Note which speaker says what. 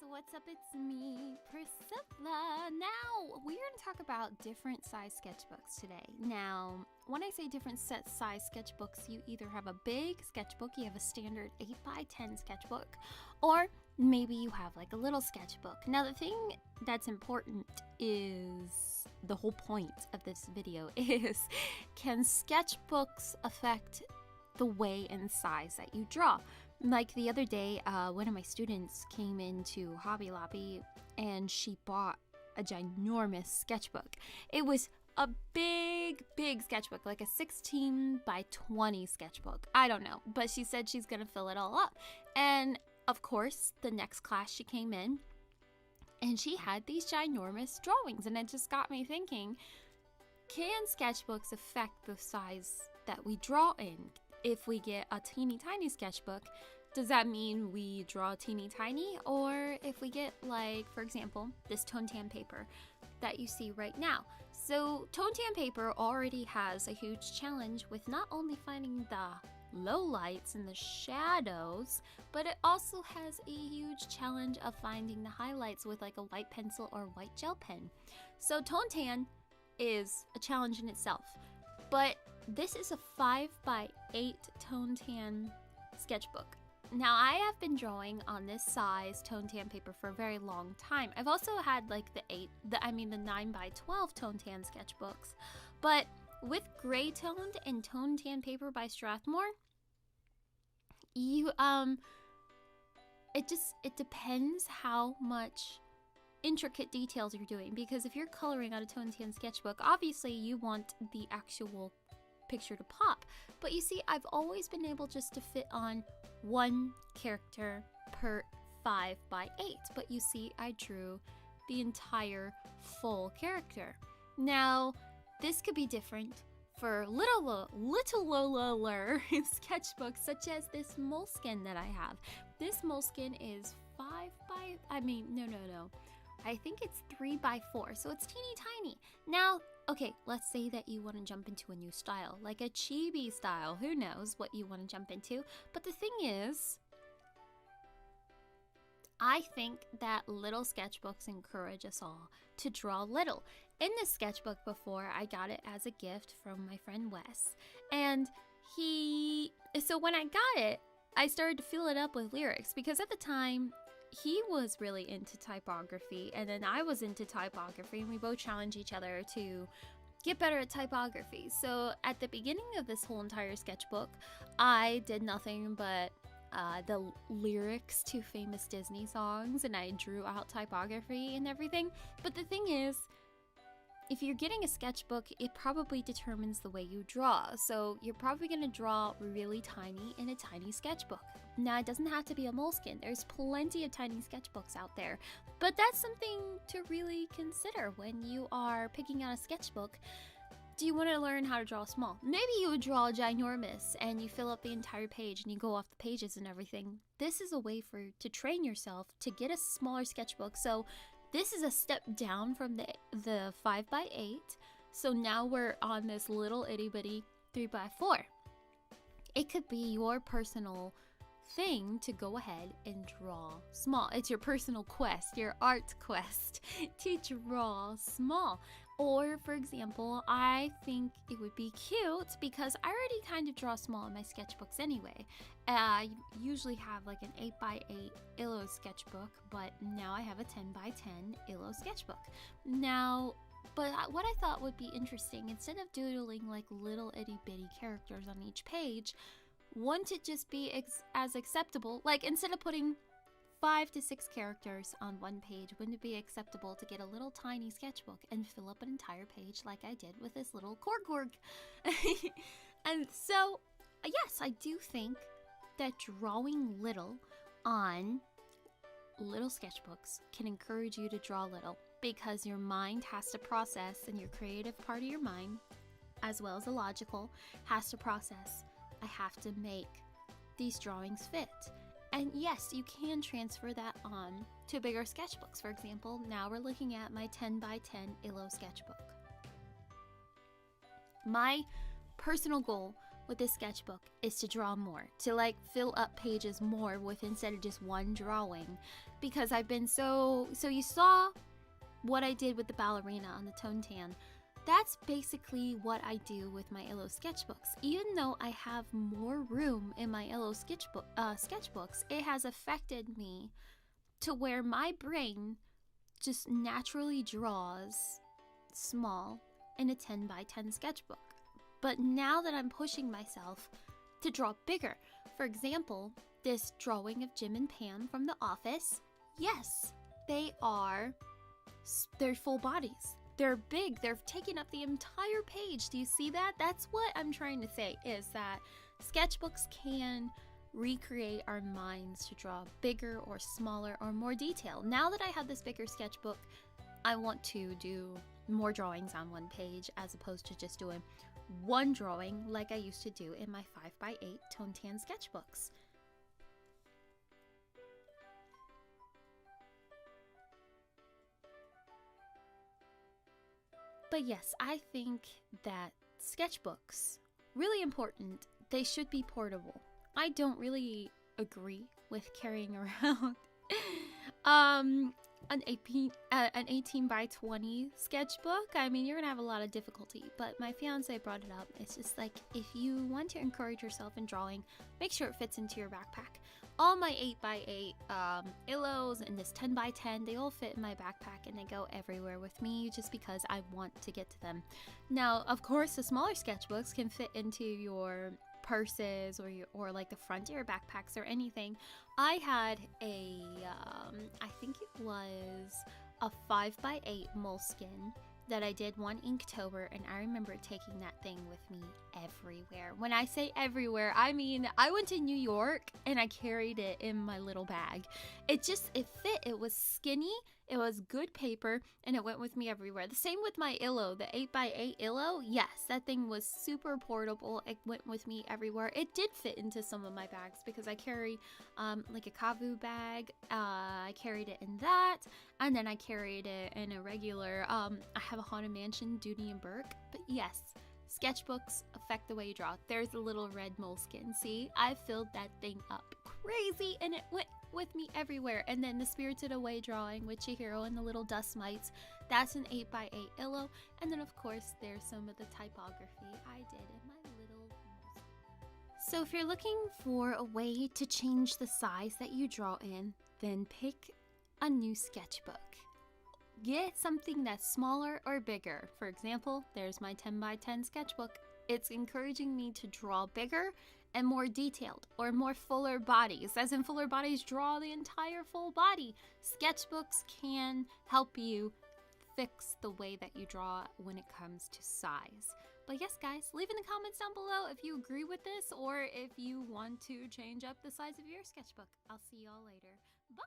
Speaker 1: what's up? It's me, Priscilla. Now, we're going to talk about different size sketchbooks today. Now, when I say different size sketchbooks, you either have a big sketchbook, you have a standard 8x10 sketchbook, or maybe you have like a little sketchbook. Now, the thing that's important is, the whole point of this video is, can sketchbooks affect the way and size that you draw? Like the other day, one of my students came into Hobby Lobby and she bought a ginormous sketchbook. It was a big sketchbook, like a 16 by 20 sketchbook. I don't know, but she said she's gonna fill it all up. And of course, the next class she came in and she had these ginormous drawings, and it just got me thinking, can sketchbooks affect the size that we draw in? If we get a teeny tiny sketchbook, does that mean we draw teeny tiny? Or if we get, like, for example, this tone tan paper that you see right now. So tone tan paper already has a huge challenge with not only finding the low lights and the shadows, but it also has a huge challenge of finding the highlights with like a white pencil or white gel pen. So tone tan is a challenge in itself. But this is a 5x8 tone tan sketchbook. Now, I have been drawing on this size tone tan paper for a very long time. I've also had like the 9x12 tone tan sketchbooks. But with gray toned and tone tan paper by Strathmore, it depends how much intricate details you're doing, because if you're coloring on a tone tan sketchbook, obviously you want the actual picture to pop. But you see, I've always been able just to fit on one character per 5x8, but you see, I drew the entire full character. Now, this could be different for littler sketchbooks, such as this moleskin that I have. This moleskin is I think it's 3x4, so it's teeny tiny. Now, okay, let's say that you want to jump into a new style, like a chibi style. Who knows what you want to jump into? But the thing is, I think that little sketchbooks encourage us all to draw little. In this sketchbook before, I got it as a gift from my friend Wes, and so when I got it, I started to fill it up with lyrics, because at the time, he was really into typography, and then I was into typography, and we both challenged each other to get better at typography. So at the beginning of this whole entire sketchbook, I did nothing but the lyrics to famous Disney songs, and I drew out typography and everything. But the thing is, if you're getting a sketchbook, it probably determines the way you draw. So you're probably going to draw really tiny in a tiny sketchbook. Now, it doesn't have to be a moleskin. There's plenty of tiny sketchbooks out there. But that's something to really consider when you are picking out a sketchbook. Do you want to learn how to draw small? Maybe you would draw ginormous and you fill up the entire page and you go off the pages and everything. This is a way to train yourself to get a smaller sketchbook. So this is a step down from the 5x8. So now we're on this little itty bitty 3x4. It could be your personal thing to go ahead and draw small. It's your personal quest, your art quest to draw small. Or, for example, I think it would be cute, because I already kind of draw small in my sketchbooks anyway. I usually have like an 8x8 Illo sketchbook, but now I have a 10x10 Illo sketchbook. Now, but what I thought would be interesting, instead of doodling like little itty bitty characters on each page, wouldn't it just be as acceptable, like instead of putting 5 to 6 characters on one page, wouldn't it be acceptable to get a little tiny sketchbook and fill up an entire page like I did with this little cork? And so, yes, I do think that drawing little on little sketchbooks can encourage you to draw little, because your mind has to process, and your creative part of your mind, as well as the logical, has to process, I have to make these drawings fit. And yes, you can transfer that on to bigger sketchbooks. For example, now we're looking at my 10x10 Illo sketchbook. My personal goal with this sketchbook is to draw more, to like fill up pages more with instead of just one drawing, because I've been so you saw what I did with the ballerina on the tone tan. That's basically what I do with my Illo sketchbooks. Even though I have more room in my Illo sketchbooks, it has affected me to where my brain just naturally draws small in a 10 by 10 sketchbook. But now that I'm pushing myself to draw bigger, for example, this drawing of Jim and Pam from The Office, yes, they're full bodies. They're big. They're taking up the entire page. Do you see that? That's what I'm trying to say, is that sketchbooks can recreate our minds to draw bigger or smaller or more detail. Now that I have this bigger sketchbook, I want to do more drawings on one page as opposed to just doing one drawing like I used to do in my 5x8 tone tan sketchbooks. But yes, I think that sketchbooks, really important, they should be portable. I don't really agree with carrying around an 18 by 20 sketchbook. I mean, you're gonna have a lot of difficulty, but my fiance brought it up. It's just like, if you want to encourage yourself in drawing, make sure it fits into your backpack. All my 8x8 Illos and this 10 by 10, they all fit in my backpack and they go everywhere with me just because I want to get to them. Now, of course, the smaller sketchbooks can fit into your purses or like the front of your backpacks or anything. I had a I think it was a 5x8 moleskin that I did one Inktober, and I remember taking that thing with me everywhere. When I say everywhere, I mean I went to New York and I carried it in my little bag. It fit. It was skinny, it was good paper, and it went with me everywhere. The same with my Illo, the 8x8 Illo. Yes, that thing was super portable. It went with me everywhere. It did fit into some of my bags because I carry like a Kavu bag. I carried it in that, and then I carried it in a regular, I have a Haunted Mansion Dooney and Burke. But yes, sketchbooks affect the way you draw. There's a little red moleskin. See, I filled that thing up crazy, and it went with me everywhere. And then the Spirited Away drawing with Chihiro and the little dust mites, that's an 8x8 Illo. And then of course there's some of the typography I did in my little moleskin. So if you're looking for a way to change the size that you draw in, then pick a new sketchbook. Get something that's smaller or bigger. For example, there's my 10 by 10 sketchbook. It's encouraging me to draw bigger and more detailed, or more fuller bodies. As in, fuller bodies draw the entire full body. Sketchbooks can help you fix the way that you draw when it comes to size. But yes, guys, leave in the comments down below if you agree with this or if you want to change up the size of your sketchbook. I'll see y'all later. Bye!